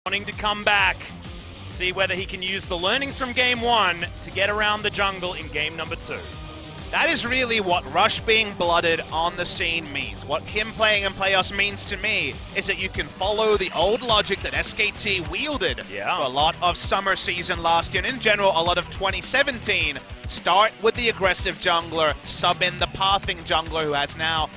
wanting to come back, see whether he can use the learnings from game 1 to get around the jungle in game number 2. That is really what Rush being blooded on the scene means. What him playing in playoffs means to me is that you can follow the old logic that SKT wielded for a lot of summer season last year, and in general, a lot of 2017. Start with the aggressive jungler, sub in the pathing jungler who has now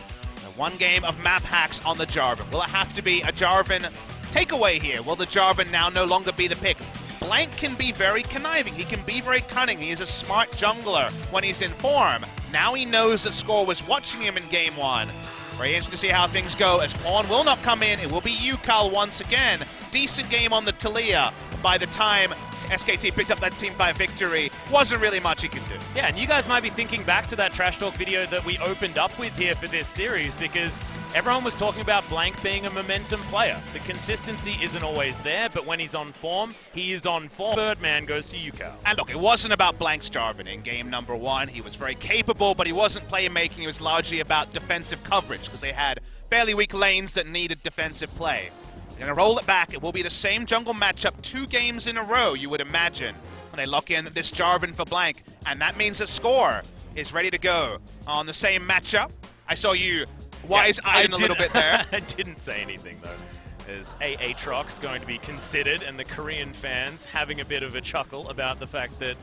one game of map hacks on the Jarvan. Will it have to be a Jarvan takeaway here? Will the Jarvan now no longer be the pick? Blank can be very conniving, he can be very cunning, he is a smart jungler when he's in form. Now he knows that Score was watching him in game 1. Very interesting to see how things go as Pawn will not come in, it will be Yukal once again. Decent game on the Talia. By the time SKT picked up that Team 5 victory, wasn't really much he could do. Yeah, and you guys might be thinking back to that Trash Talk video that we opened up with here for this series, because everyone was talking about Blank being a momentum player. The consistency isn't always there, but when he's on form, he is on form. Birdman goes to Yukal. And look, it wasn't about Blank's Jarvan in game number 1. He was very capable, but he wasn't playmaking. It was largely about defensive coverage, because they had fairly weak lanes that needed defensive play. They're going to roll it back. It will be the same jungle matchup 2 games in a row, you would imagine, when they lock in this Jarvan for Blank. And that means that Score is ready to go on the same matchup. I saw you wise-eyed a little bit there. I didn't say anything, though. As Aatrox going to be considered, and the Korean fans having a bit of a chuckle about the fact that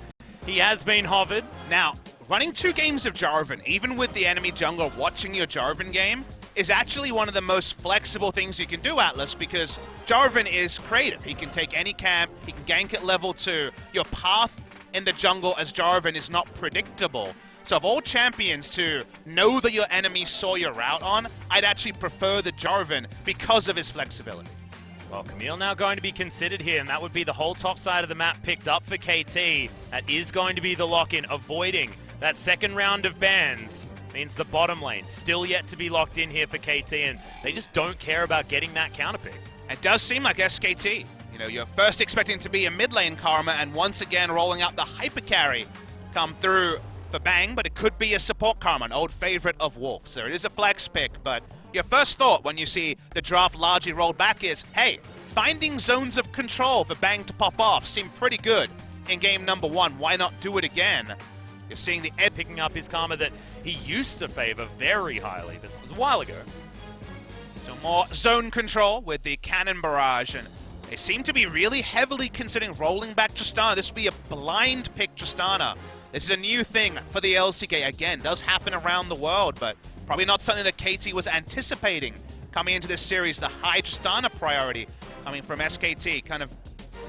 he has been hovered. Now, running 2 games of Jarvan, even with the enemy jungler watching your Jarvan game, is actually one of the most flexible things you can do, Atlas, because Jarvan is creative. He can take any camp, he can gank at level 2. Your path in the jungle as Jarvan is not predictable. So of all champions to know that your enemy saw your route on, I'd actually prefer the Jarvan because of his flexibility. Well, Camille now going to be considered here, and that would be the whole top side of the map picked up for KT. That is going to be the lock-in, avoiding that second round of bans. Means the bottom lane still yet to be locked in here for KT, and they just don't care about getting that counter pick. It does seem like SKT. You know, you're first expecting to be a mid lane Karma, and once again rolling out the hyper carry come through for Bang, but it could be a support Karma, an old favorite of Wolf. So it is a flex pick, but your first thought when you see the draft largely rolled back is, hey, finding zones of control for Bang to pop off seemed pretty good in game number 1. Why not do it again? You're seeing the Ed picking up his Karma that he used to favor very highly, but it was a while ago. Still more zone control with the Cannon Barrage, and they seem to be really heavily considering rolling back Tristana. This would be a blind pick Tristana. This is a new thing for the LCK. Again, does happen around the world, but probably not something that KT was anticipating coming into this series. The high Tristana priority coming from SKT kind of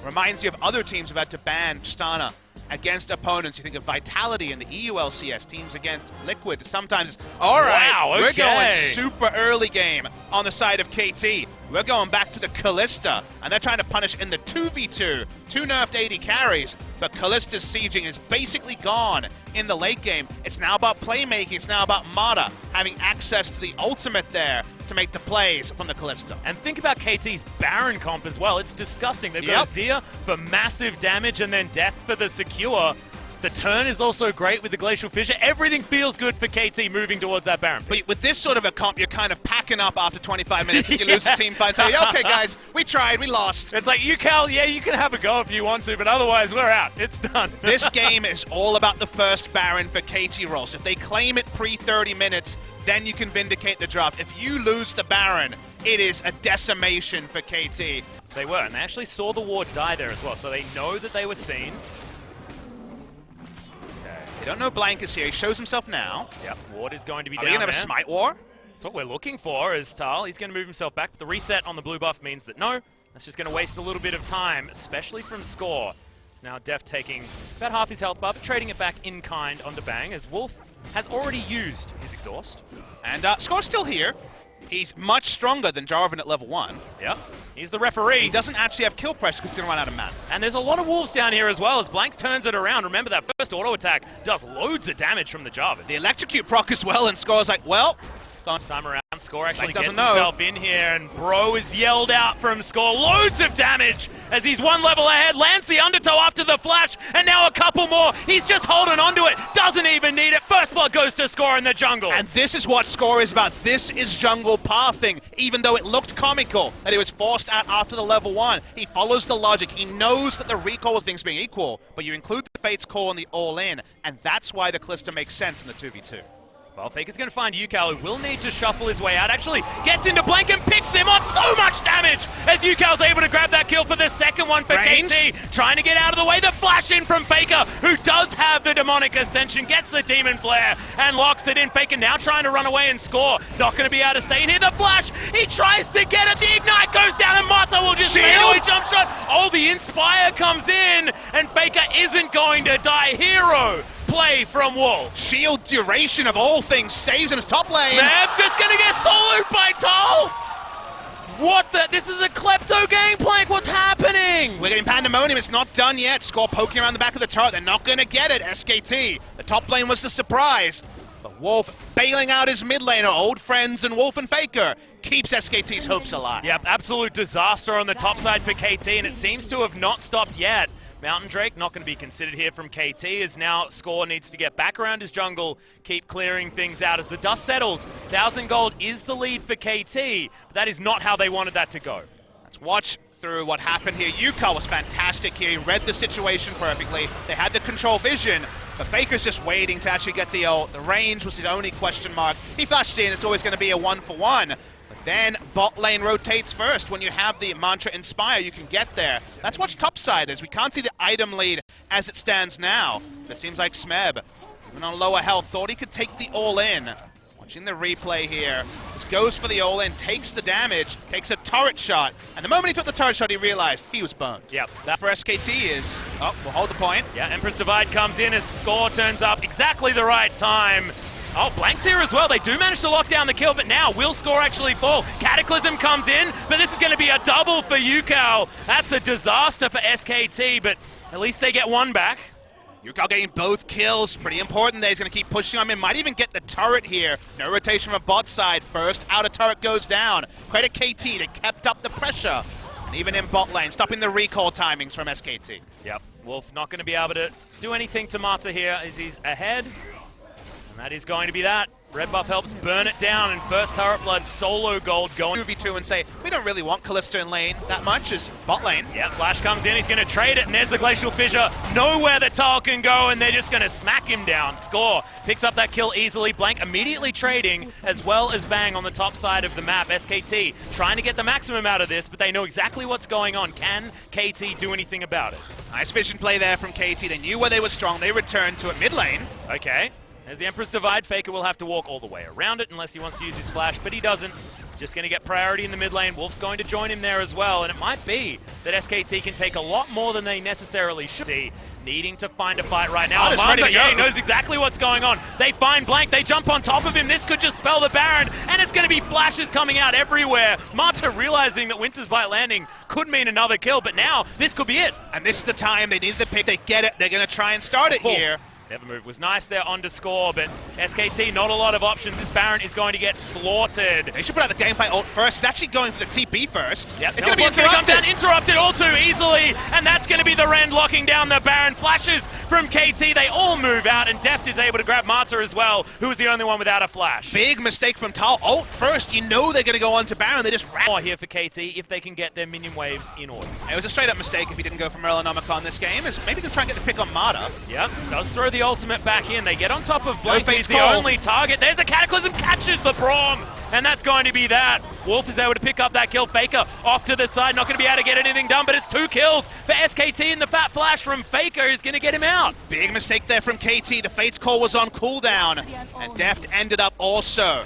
reminds you of other teams who've had to ban Tristana against opponents. You think of Vitality in the EU LCS, teams against Liquid. Sometimes it's, all right, wow, okay. We're going super early game on the side of KT. We're going back to the Kalista, and they're trying to punish in the 2v2. 2 nerfed 80 carries, but Kalista's sieging is basically gone in the late game. It's now about playmaking. It's now about Mata having access to the ultimate there to make the plays from the Kalista. And think about KT's Baron comp as well. It's disgusting. They've got Azir for massive damage and then Death for the secure. The turn is also great with the Glacial Fissure. Everything feels good for KT moving towards that Baron pick. But with this sort of a comp, you're kind of packing up after 25 minutes. If you lose a team fight, so okay, guys, we tried, we lost. It's like, Yukal, yeah, you can have a go if you want to, but otherwise, we're out. It's done. This game is all about the first Baron for KT rolls. If they claim it pre-30 minutes, then you can vindicate the draft. If you lose the Baron, it is a decimation for KT. They were, and they actually saw the ward die there as well, so they know that they were seen. They don't know Blank is here. He shows himself now. Yep, ward is going to be down there. Are we going to have a smite war? That's what we're looking for as Tal. He's going to move himself back. The reset on the blue buff means that no, that's just going to waste a little bit of time, especially from Score. It's now Def taking about half his health bar, but trading it back in kind onto Bang, as Wolf has already used his exhaust. And Score's still here. He's much stronger than Jarvan at level 1. Yep. He's the referee. He doesn't actually have kill pressure because he's going to run out of mana. And there's a lot of wolves down here as well as Blank turns it around. Remember that first auto attack does loads of damage from the Jarvan. The electrocute proc as well, and Score's like, well, this time around, Score actually Blank gets himself in here, and Bro is yelled out from Score. Loads of damage as he's 1 level ahead, lands the undertow after the flash, and now a couple more. He's just holding on to it. doesn't even need it. First blood goes to Score in the jungle. And this is what Score is about. This is jungle pathing. Even though it looked comical that he was forced out after the level 1, he follows the logic. He knows that the recall of things being equal, but you include the Fate's Call and the all-in, and that's why the Callisto makes sense in the 2v2. Well, Faker's going to find Yukao, who will need to shuffle his way out. Actually gets into Blank and picks him off. So much damage as Yukao's able to grab that kill for the second one for KT. Trying to get out of the way. The flash in from Faker, who does have the Demonic Ascension, gets the Demon Flare and locks it in. Faker now trying to run away and Score. Not going to be able to stay in here. The flash, he tries to get it. The Ignite goes down and Mata will just manually jump shot. Oh, the Inspire comes in and Faker isn't going to die. Hero play from Wolf. Shield duration of all things saves in his top lane. Smeb just gonna get soloed by Tal. What the? This is a Klepto game plank. What's happening? We're getting Pandemonium. It's not done yet. Score poking around the back of the turret. They're not gonna get it. SKT. The top lane was the surprise. But Wolf bailing out his mid laner, old friends, and Wolf and Faker keeps SKT's hopes alive. Yep, absolute disaster on the top side for KT, and it seems to have not stopped yet. Mountain Drake not going to be considered here from KT, as now Score needs to get back around his jungle, keep clearing things out as the dust settles. 1,000 gold is the lead for KT, but that is not how they wanted that to go. Let's watch through what happened here. Yukao was fantastic here. He read the situation perfectly. They had the control vision, but Faker's just waiting to actually get the ult. The range was his only question mark. He flashed in. It's always going to be a 1-for-1. Then bot lane rotates first. When you have the Mantra Inspire, you can get there. Let's watch topside as we can't see the item lead as it stands now. But it seems like Smeb, even on lower health, thought he could take the all-in. Watching the replay here. Just goes for the all-in, takes the damage, takes a turret shot. And the moment he took the turret shot, he realized he was burned. Yep. That for SKT is, oh, we'll hold the point. Yeah, Empress Divide comes in as Score turns up exactly the right time. Oh, Blank's here as well. They do manage to lock down the kill, but now will Score actually fall? Cataclysm comes in, but this is going to be a double for Yukao. That's a disaster for SKT, but at least they get one back. Yukao getting both kills. Pretty important there. He's going to keep pushing on him. Might even get the turret here. No rotation from bot side. First outer turret goes down. Credit KT. They kept up the pressure. And even in bot lane, stopping the recall timings from SKT. Yep. Wolf not going to be able to do anything to Mata here as he's ahead. And that is going to be that. Red buff helps burn it down, and first turret blood solo gold going 2v2 and say, we don't really want Callisto in lane that much as bot lane. Yeah, Flash comes in, he's going to trade it, and there's the Glacial Fissure. Nowhere that Tal can go, and they're just going to smack him down. Score picks up that kill easily. Blank immediately trading, as well as Bang on the top side of the map. SKT trying to get the maximum out of this, but they know exactly what's going on. Can KT do anything about it? Nice vision play there from KT. They knew where they were strong. They returned to it mid lane. Okay. As the Empress Divide, Faker will have to walk all the way around it unless he wants to use his flash, but he doesn't. Just going to get priority in the mid lane. Wolf's going to join him there as well, and it might be that SKT can take a lot more than they necessarily should. Needing to find a fight right now. Mata, he knows exactly what's going on. They find Blank, they jump on top of him. This could just spell the Baron, and it's going to be flashes coming out everywhere. Mata realizing that Winter's Bite landing could mean another kill, but now this could be it. And this is the time they need the pick. They get it. They're going to try and start it here. Never move was nice there on to Score, but SKT not a lot of options. This Baron is going to get slaughtered. They should put out the gameplay ult first. It's actually going for the TP first. Yep, it's going to be interrupted all too easily, and that's going to be the Rend locking down the Baron. Flashes from KT, they all move out, and Deft is able to grab Mata as well, who was the only one without a flash. Big mistake from Tal. Ult first, you know they're going to go on to Baron. They just ran. More here for KT if they can get their minion waves in order. It was a straight up mistake if he didn't go for Merlinomicon this game. Is maybe they'll try and get the pick on Mata. Yep, does throw the ultimate back in. They get on top of Blank, he's the only target. There's a Cataclysm, catches the Braum, and that's going to be that. Wolf is able to pick up that kill. Faker off to the side, not going to be able to get anything done, but it's 2 kills for SKT, and the fat flash from Faker is going to get him out. Big mistake there from KT. The Fate's Call was on cooldown, and Deft ended up also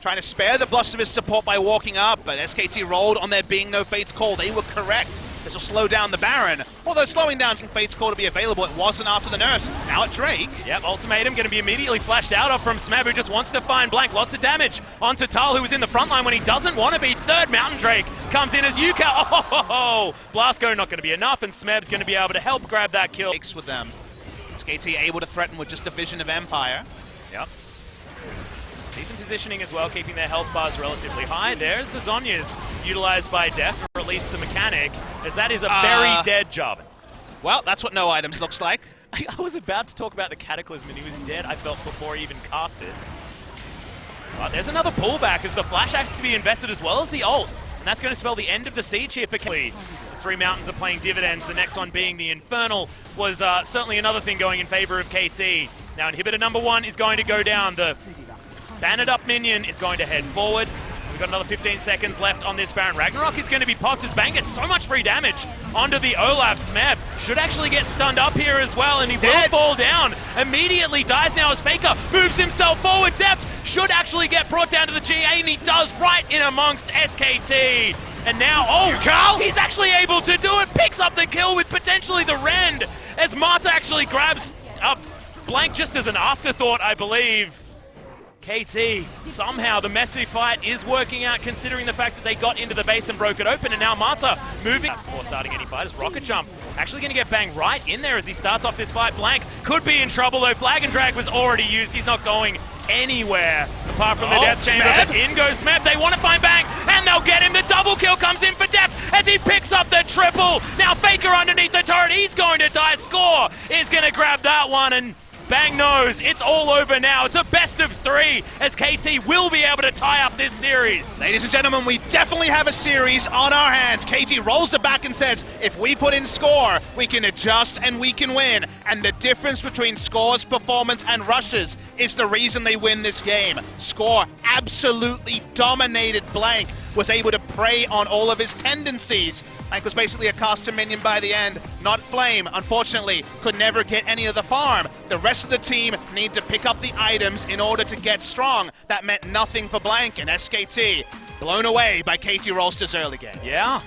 trying to spare the blast of his support by walking up, but SKT rolled on there being no Fate's Call. They were correct. This will slow down the Baron. Although slowing down some Fate's Call to be available, it wasn't after the nurse. Now at Drake. Yep, ultimatum going to be immediately flashed out of from Smeb, who just wants to find Blank. Lots of damage onto Tal, who was in the front line when he doesn't want to be. Third Mountain Drake comes in as Yukao. Oh, Blasco not going to be enough, and Smeb's going to be able to help grab that kill. With them. SKT able to threaten with just a Vision of Empire. Yep. Decent positioning as well, keeping their health bars relatively high. There's the Zhonya's utilized by Deft to release the mechanic, as that is a very dead Jarvan. Well, that's what no items looks like. I was about to talk about the Cataclysm, and he was dead, I felt, before he even cast it. There's another pullback as the Flash Axe can be invested as well as the ult. And that's going to spell the end of the siege here for KT. The three mountains are playing dividends, the next one being the Infernal was certainly another thing going in favor of KT. Now inhibitor number 1 is going to go down. The banded up minion is going to head forward. We've got another 15 seconds left on this Baron. Ragnarok is going to be popped as Bang gets so much free damage onto the Olaf. Smeb should actually get stunned up here as well, and he will fall down. Immediately dies now as Faker moves himself forward. Deft should actually get brought down to the GA, and he does right in amongst SKT. And now, he's actually able to do it. Picks up the kill with potentially the Rend as Marta actually grabs Blank just as an afterthought, I believe. KT, somehow the messy fight is working out considering the fact that they got into the base and broke it open, and now Marta moving before starting any fight as Rocket Jump actually going to get Bang right in there as he starts off this fight. Blank could be in trouble though. Flag and Drag was already used. He's not going anywhere apart from the Death Chamber, but in goes Smeb. They want to find Bang, and they'll get him. The double kill comes in for Deft as he picks up the triple. Now Faker underneath the turret, he's going to die. Score is going to grab that one, and Bang knows it's all over now. It's a best of 3 as KT will be able to tie up this series. Ladies and gentlemen, we definitely have a series on our hands. KT rolls it back and says, if we put in Score, we can adjust and we can win. And the difference between Score's performance and Rush's is the reason they win this game. Score absolutely dominated Blank, was able to prey on all of his tendencies. Blank was basically a caster minion by the end, not Flame. Unfortunately, could never get any of the farm. The rest of the team need to pick up the items in order to get strong. That meant nothing for Blank, and SKT blown away by KT Rolster's early game. Yeah.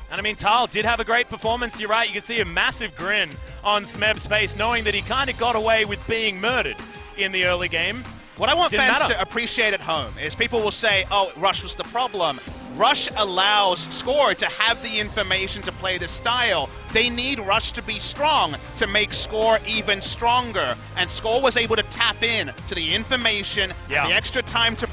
And I mean, Tal did have a great performance. You're right, you can see a massive grin on Smeb's face, knowing that he kind of got away with being murdered in the early game. What I want fans to appreciate at home is people will say, oh, Rush was the problem. Rush allows Score to have the information to play the style. They need Rush to be strong to make Score even stronger. And Score was able to tap in to the information and the extra time to